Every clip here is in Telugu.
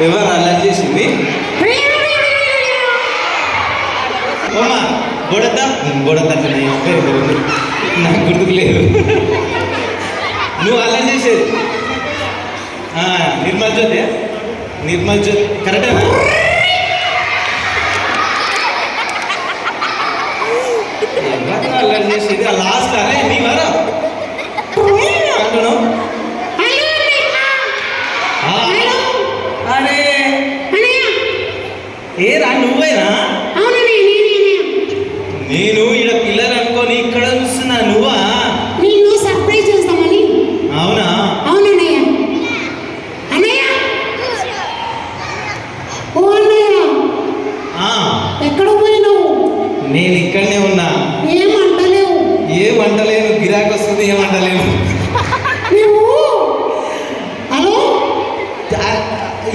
ఎవరు అల్లరి చేసింది? అమ్మా గొడత గొడత నాకు గుర్తుకు లేదు. నువ్వు అల్లరి చేసేది నిర్మల్ జ్యోతి. నిర్మల్ జ్యోతి కరెక్టేనా? అల్లరి చేసేది లాస్ట్ అరే నీ వారా అంటున్నావు. అరే ఏరా నువ్వేనా? నేను ఇక్కడ పిల్లలు అనుకోని ఇక్కడ చూస్తున్నా. నువ్వా? నేను సర్ప్రైజ్ చేస్తామని. అవునా? అవునన్నయ్య. అన్నయ్య ఓ అన్నయ్య ఎక్కడ పోయినావు? నేను ఇక్కడనే ఉన్నా. ఏమంటలేవు? ఏమంటలేను, గిరాకి వస్తుంది ఏమంటలేను. నువ్వు హలో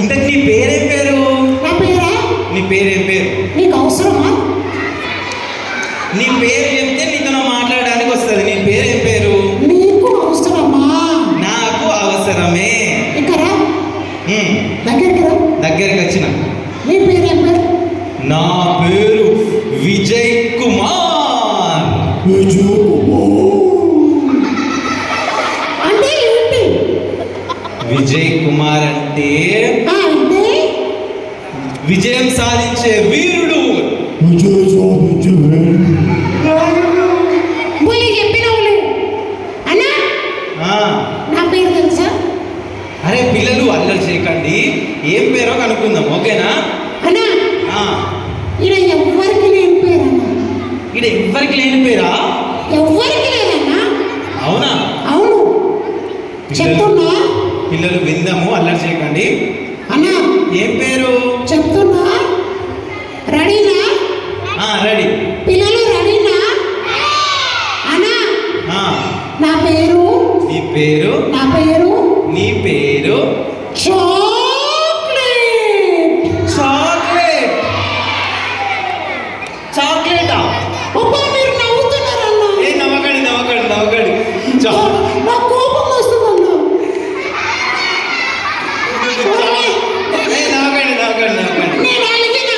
ఇంతకు నీ పేరేం పేరు? నా పేరా? నీ పేరేం పేరు? నీకు అవసరమా? నీ పేరు చెప్తే నీతో మాట్లాడడానికి వస్తుంది. నీ పేరేం పేరు? నీకు అవసరమా? నాకు అవసరమే. ఇక్కడ దగ్గరికి రా. దగ్గరికి వచ్చిన. నీ పేరేం పేరు? నా పేరు విజయ్ కుమార్. అంటే ఏంటి విజయ్ కుమార్ అంటే విజయం సాధించే వీరుడు. చెప్పినవులే అన్నా. నా పేరు తెలుసా? అరే పిల్లలు అల్లరి చేయకండి, ఏం పేరో కనుక్కుందాం ఓకేనా? అన్నా ఇక్కడ ఎవ్వరికి లేని పేరు అన్నా. ఇక్కడ ఎవ్వరికి లేని పేరా? ఎవ్వరికి లేదన్నా. అవునా? అవును చెప్తున్నా. పిల్లలు విందాము, అల్లరి చేయకండి. అన్నా ఏం పేరు చెప్తున్నా. రెడీనా? రెడీ. పిల్లలు రెడీనా? అన్నా నా పేరు. నీ పేరు? నా పేరు. నీ పేరు? చాక్లెట్. చాక్లెట్. చాక్లెటా? అబ్బా మీరు నవ్వుతున్నారన్నా. ఏ నవ్వకండి నవ్వకండి నవ్వకండి. నా కోపం వస్తుందన్నా. నవ్వకండి నవ్వకండి నవ్వకండి. నేను అడిగిన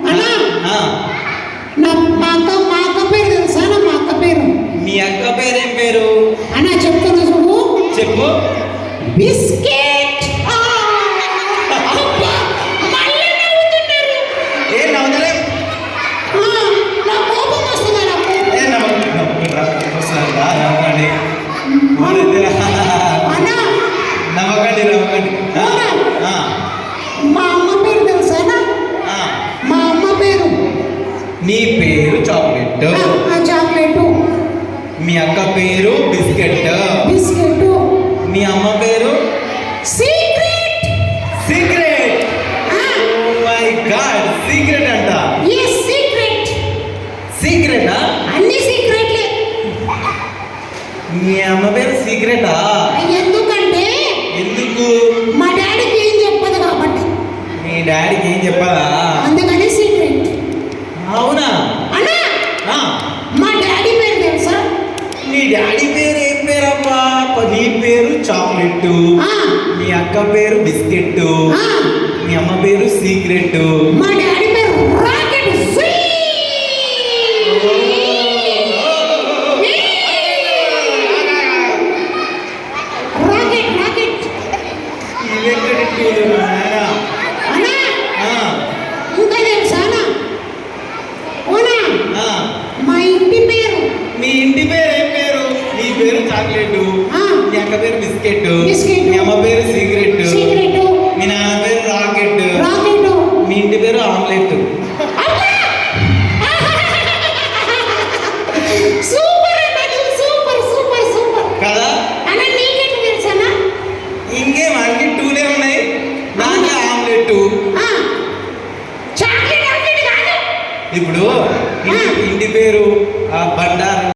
అన్నా మా అక్క పేరు తెలుసా? మా అక్క పేరు. మీ అక్క పేరేం పేరు? అన్నా చెప్తున్నా చూడు. చెప్పు. బిస్కెట్. ఏ నవ్వుతలే. నా కోపం వస్తుందా? ఏ నవ్వకండి. నవ్వకండి నవ్వకండి. మా అమ్మ పేరు తెలుసానా? మా అమ్మ పేరు. నీ పేరు చాక్లెట్. చాక్లెట్. మీ అక్క పేరు బిస్కెట్. బిస్కెట్. మీ అమ్మ పేరు secret. Secret. Oh my god, secret అంట. yes secret. సీక్రెటా? అన్ని సీక్రెట్లే. మీ అమ్మ పేరు సీక్రెటా? ఎందుకంటే ఎందుకు? మా డాడీకి ఏం చెప్పదు కాబట్టి. మీ డాడీకి ఏం చెప్పాలా? అందుకని సీక్రెట్. అవునా? అన్నా మా డాడీ పేరు తెలుసా? నీ డాడీ పేరు ఏం పేరమ్మా? నీ పేరు చాక్లెట్. మీ అక్క పేరు బిస్కెట్. మీ అమ్మ పేరు సీక్రెట్. మా డాడీ పేరు రాకెట్. Rocket rocket. అన్నా ఇంకా తెలుసానా? ఓనా మా ఇంటి పేరు. మీ ఇంటి పేరు ఏం పేరు? నీ పేరు చాక్లెట్. మీ అక్క పేరు బిస్కెట్. మీ అమ్మ పేరు సీక్రెట్. మీ నాన్న పేరు రాకెట్. మీ ఇంటి పేరు omelette. Super super super super కదా? అన్న నీకెట్ తెలుసానా? ఇంకేం అన్ని టూలే ఉన్నాయి. నాకే ఆమ్లెట్. చాక్లెట్ ఆమ్లెట్ కాదు. ఇప్పుడు ఇంటి పేరు బండారు.